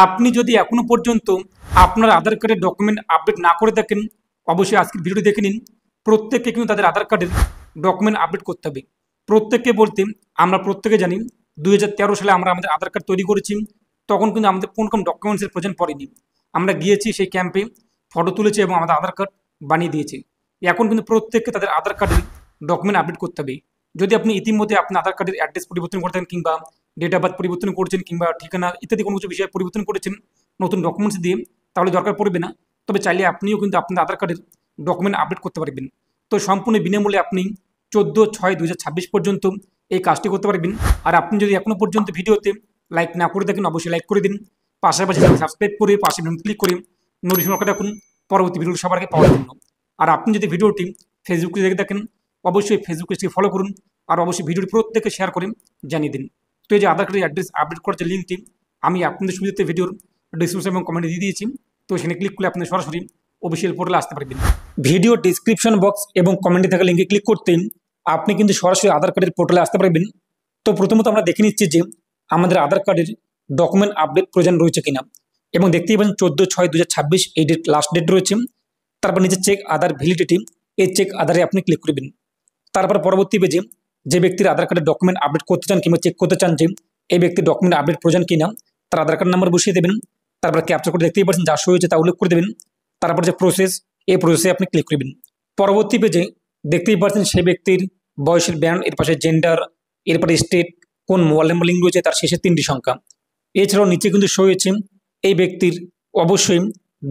আপনি যদি এখনো পর্যন্ত আপনার আধার কার্ডের ডকুমেন্ট আপডেট না করে থাকেন, অবশ্যই আজকের ভিডিওটি দেখে নিন। প্রত্যেককে কিন্তু তাদের আধার কার্ডের ডকুমেন্ট আপডেট করতে হবে। প্রত্যেককে বলতে আমরা প্রত্যেকে জানি 2013 সালে আমরা আমাদের আধার কার্ড তৈরি করেছি। তখন কিন্তু আমাদের কোন কোন ডকুমেন্টসের প্রয়োজন পড়েনি। আমরা গিয়েছি সেই ক্যাম্পে, ফটো তুলেছি এবং আমাদের আধার কার্ড বানিয়ে দিয়েছি। এখন কিন্তু প্রত্যেককে তাদের আধার কার্ডের ডকুমেন্ট আপডেট করতে হবে। যদি আপনি ইতিমধ্যে আপনার আধার কার্ডের অ্যাড্রেস পরিবর্তন করে থাকেন, কিংবা ডেট অফ বার্থ পরিবর্তন করেছেন, কিংবা ঠিকানা ইত্যাদি কোনো কিছু বিষয়ে পরিবর্তন করেছেন নতুন ডকুমেন্টস দিয়ে, তাহলে দরকার পড়বে না। তবে চাইলে আপনিও কিন্তু আপনার আধার কার্ডের ডকুমেন্ট আপডেট করতে পারবেন। তো সম্পূর্ণ বিনামূল্যে আপনি 14/6/2026 পর্যন্ত এই কাজটি করতে পারবেন। আর আপনি যদি এখনো পর্যন্ত ভিডিওতে লাইক না করে থাকেন, অবশ্যই লাইক করে দিন। পাশাপাশি সাবস্ক্রাইব করে পাশে ক্লিক করে নোটিফিকেশন রাখুন পরবর্তী ভিডিও সবার আগে পাওয়ার জন্য। আর আপনি যদি ভিডিওটি ফেসবুকে দেখে থাকেন, অবশ্যই ফেসবুক পেজটি ফলো করুন। আর অবশ্যই ভিডিওটি প্রত্যেককে শেয়ার করে জানিয়ে দিন। তো এই যে আধার কার্ডের অ্যাড্রেস আপডেট করার যে লিঙ্কটি আমি আপনাদের সুবিধাতে ভিডিওর ডিসক্রিপশন এবং কমেন্টে দিয়ে দিয়েছি। তো সেখানে ক্লিক করলে আপনি সরাসরি অফিসিয়াল পোর্টালে আসতে পারবেন। ভিডিও ডিসক্রিপশন বক্স এবং কমেন্টে থাকা লিঙ্কে ক্লিক করতে আপনি কিন্তু সরাসরি আধার কার্ডের পোর্টালে আসতে পারবেন। তো প্রথমত আমরা দেখে নিচ্ছি যে আমাদের আধার কার্ডের ডকুমেন্ট আপডেট প্রয়োজন রয়েছে কিনা, এবং দেখতেই পাচ্ছেন 14/6/2026 এই ডেট লাস্ট ডেট রয়েছে। তারপর নিচে চেক আধার ভ্যালিডিটি, এই চেক আধারে আপনি ক্লিক করবেন। তারপর পরবর্তী পেজে যে ব্যক্তির আধার কার্ডের ডকুমেন্ট আপডেট করতে চান কিংবা চেক করতে চান যে এই ব্যক্তির ডকুমেন্ট আপডেট প্রয়োজন কিনা, তার আধার কার্ড নাম্বার বসিয়ে দেবেন। তারপর ক্যাপচার করে দেখতেই পাচ্ছেন যা শো হয়েছে তা উল্লেখ করে দেবেন। তারপর যে প্রসেস, এই প্রসেসে আপনি ক্লিক করবেন। পরবর্তী পেজে দেখতেই পাচ্ছেন সেই ব্যক্তির বয়সের ব্যান্ড, এর পাশে জেন্ডার, এরপরে স্টেট, কোন মোবাইল নাম্বার লিঙ্ক রয়েছে তার শেষের 3টি সংখ্যা। এছাড়াও নিচে কিন্তু শো হয়েছে এই ব্যক্তির অবশ্যই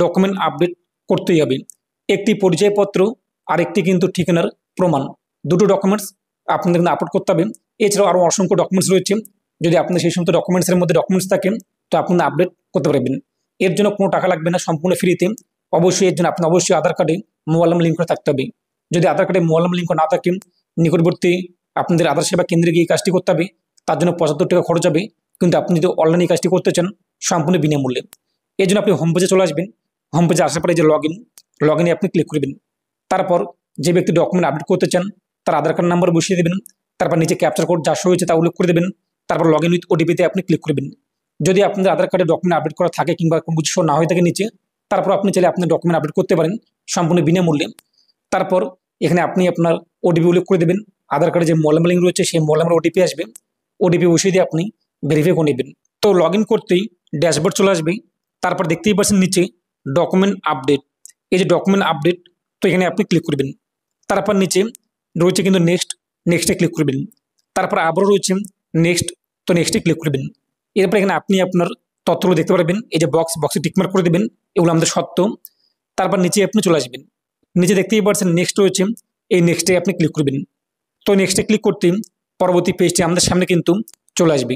ডকুমেন্ট আপডেট করতেই হবে। একটি পরিচয়পত্র আর একটি কিন্তু ঠিকানার প্রমাণ, দুটো ডকুমেন্টস আপনাদের কিন্তু আপলোড করতে হবে। এছাড়াও আরও অসংখ্য ডকুমেন্টস রয়েছে। যদি আপনার সেই সমস্ত ডকুমেন্টসের মধ্যে ডকুমেন্টস থাকেন তো আপনারা আপডেট করতে পারবেন। এর জন্য কোনো টাকা লাগবে না, সম্পূর্ণ ফ্রিতে। অবশ্যই এর জন্য আপনার অবশ্যই আধার কার্ডে মোবাইল নাম্বার লিঙ্ক করে থাকতে হবে। যদি আধার কার্ডে মোবাইল নাম্বার লিঙ্ক না থাকে, নিকটবর্তী আপনাদের আধার সেবা কেন্দ্রে গিয়ে কাজটি করতে হবে। তার জন্য 75 টাকা খরচ হবে। কিন্তু আপনি যদি অনলাইনে কাজটি করতে চান সম্পূর্ণ বিনামূল্যে। এর জন্য আপনি হোম পেজে চলে আসবেন। হোম পেজে আসার পরে যে লগ ইনে আপনি ক্লিক করবেন। তারপর যে ব্যক্তি ডকুমেন্ট আপডেট করতে চান তার আধার কার্ড নাম্বার বসিয়ে দেবেন। তারপর নিচে ক্যাপচার কোড যা শো হয়েছে তা উল্লেখ করে দেবেন। তারপর লগ ইন উইথ ওটিপিতে আপনি ক্লিক করবেন। যদি আপনাদের আধার কার্ডে ডকুমেন্ট আপডেট করা থাকে কিংবা কোনো কিছু শো না হয়ে থাকে নিচে, তারপর আপনি চাইলে আপনার ডকুমেন্ট আপডেট করতে পারেন সম্পূর্ণ বিনামূল্যে। তারপর এখানে আপনি আপনার ওটিপি উল্লেখ করে দেবেন। আধার কার্ডে যে মোবাইল নাম্বার লিঙ্ক রয়েছে সেই মোবাইল নাম্বার ওটিপি আসবে, ওটিপি বসিয়ে দিয়ে আপনি ভেরিফাই করে নেবেন। তো লগ ইন করতেই ড্যাশবোর্ড চলে আসবে। তারপর দেখতেই পাচ্ছেন নিচে ডকুমেন্ট আপডেট, এই যে ডকুমেন্ট আপডেট, তো এখানে আপনি ক্লিক করবেন। তারপর নিচে রয়েছে কিন্তু নেক্সটে ক্লিক করবেন। তারপর আবারও রয়েছে নেক্সট, তো নেক্সটে ক্লিক করবেন। এরপর এখানে আপনি আপনার তথ্যগুলো দেখতে পারবেন। এই যে বক্সে টিকমার্ক করে দেবেন, এগুলো আমাদের সত্য। তারপর নিচে আপনি চলে আসবেন। নিচে দেখতেই পাচ্ছেন নেক্সট রয়েছে, এই নেক্সটে আপনি ক্লিক করবেন। তো নেক্সটে ক্লিক করতে পরবর্তী পেজটি আমাদের সামনে কিন্তু চলে আসবে,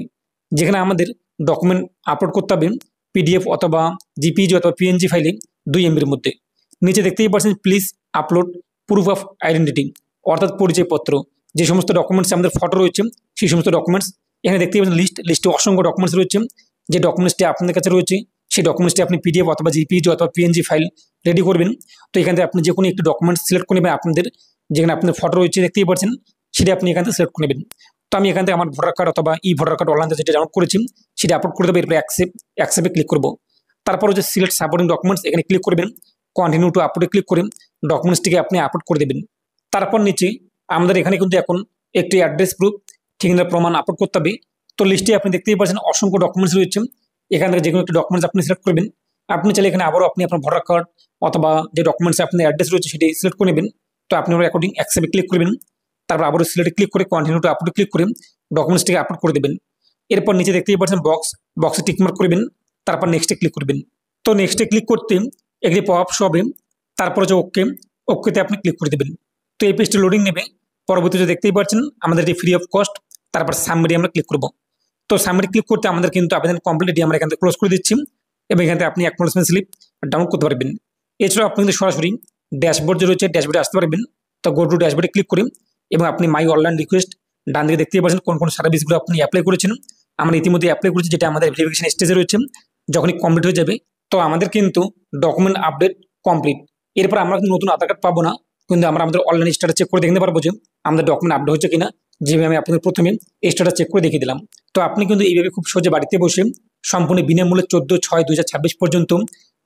যেখানে আমাদের ডকুমেন্ট আপলোড করতে হবে পিডিএফ অথবা জিপিজি অথবা পিএনজি ফাইলে 2 MBর মধ্যে। নিচে দেখতেই পাচ্ছেন please upload proof of identity, অর্থাৎ পরিচয়পত্র। যে সমস্ত ডকুমেন্টস আমাদের ফটো রয়েছে সেই সমস্ত ডকুমেন্টস এখানে দেখতেই পাচ্ছেন লিস্টে অসংখ্য ডকুমেন্টস রয়েছে। যে ডকুমেন্টসটি আপনাদের কাছে রয়েছে সেই ডকুমেন্টসটি আপনি পিডিএফ অথবা জিপিজি অথবা পিএনজি ফাইল রেডি করবেন। তো এখান থেকে আপনি যে কোনো একটি ডকুমেন্টস সিলেক্ট করে নেবেন। আপনাদের যেখানে আপনাদের ফটো রয়েছে দেখতেই পাচ্ছেন সেটা আপনি এখান থেকে সিলেক্ট করে নেবেন। তো আমি এখান থেকে আমার ভোটার কার্ড অথবা ভোটার কার্ড অনলাইন যেটা ডাউনলোড করেছি সেটা আপলোড করে দেবো। এরপরে অ্যাকসেপ্টে ক্লিক করবো। তারপর হচ্ছে সিলেক্ট সাপোর্টিং ডকুমেন্টস, এখানে ক্লিক করবেন। কন্টিনিউ টু আপলোডে ক্লিক করে ডকুমেন্টসটিকে আপনি আপলোড করে দেবেন। তারপর নিচে আমাদের এখানে কিন্তু এখন একটি অ্যাড্রেস প্রুফ, ঠিকানার প্রমাণ আপলোড করতে হবে। তো লিস্টে আপনি দেখতেই পাচ্ছেন অসংখ্য ডকুমেন্টস রয়েছে। এখান থেকে যে কোনো একটি ডকুমেন্টস আপনি সিলেক্ট করবেন। আপনি চাইলে এখানে আবারও আপনি আপনার ভোটার কার্ড অথবা যে ডকুমেন্টসে আপনার অ্যাড্রেস রয়েছে সেটি সিলেক্ট করে নেবেন। তো আপনি অ্যাকর্ডিং অ্যাকসেপ্টে ক্লিক করবেন। তারপর আবারও সিলেক্টে ক্লিক করে কন্টিনিউ টু আপলোডে ক্লিক করে ডকুমেন্টসটিকে আপলোড করে দেবেন। এরপর নিচে দেখতেই পাচ্ছেন বক্সে টিকমার্ক করবেন। তারপর নেক্সটে ক্লিক করবেন। তো নেক্সটে ক্লিক করতে একটি পপআপ শো হবে। তারপর যে ওকেতে আপনি ক্লিক করে দেবেন। তো এই পেজটি লোডিং নেবে। পরবর্তীতে দেখতেই পাচ্ছেন আমাদের এটি ফ্রি অফ কস্ট। তারপর সাবমিটে আমরা ক্লিক করব। তো সাবমিটে ক্লিক করতে আমাদের কিন্তু আবেদন কমপ্লিট, আমরা এখান থেকে ক্লোজ করে দিচ্ছি এবং এখান থেকে আপনি অ্যাকনোলেজমেন্ট স্লিপ ডাউনলোড করতে পারবেন। এছাড়াও আপনি কিন্তু সরাসরি ড্যাশবোর্ড যে রয়েছে ড্যাশবোর্ডে আসতে পারবেন। তো গো টু ড্যাশবোর্ডে ক্লিক করে এবং আপনি মাই অনলাইন রিকোয়েস্ট ডান দিকে দেখতেই পাচ্ছেন কোন কোন সার্ভিসগুলো আপনি অ্যাপ্লাই করেছেন। আমরা ইতিমধ্যে অ্যাপ্লাই করেছি, যেটা আমাদের ভেরিফিকেশন স্টেজে রয়েছে। যখনই কমপ্লিট হয়ে যাবে তো আমাদের কিন্তু ডকুমেন্ট আপডেট কমপ্লিট। এরপর আমরা কিন্তু নতুন আধার কার্ড পাবো না, কিন্তু আমরা আমাদের অনলাইন স্ট্যাটাস চেক করে দেখতে পারবো যে আমাদের ডকুমেন্ট আপডেট হচ্ছে কিনা। যেভাবে আমি আপনাদের প্রথমে স্ট্যাটাস চেক করে দেখিয়ে দিলাম। তো আপনি কিন্তু এইভাবে খুব সহজে বাড়িতে বসে সম্পূর্ণ বিনামূল্যে 14/6/2026 পর্যন্ত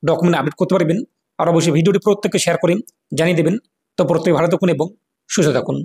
ডকুমেন্ট আপডেট করতে পারবেন। আর অবশ্যই ভিডিওটি প্রত্যেককে শেয়ার করে জানিয়ে দেবেন। তো প্রত্যেকে ভালো থাকুন এবং সুস্থ থাকুন।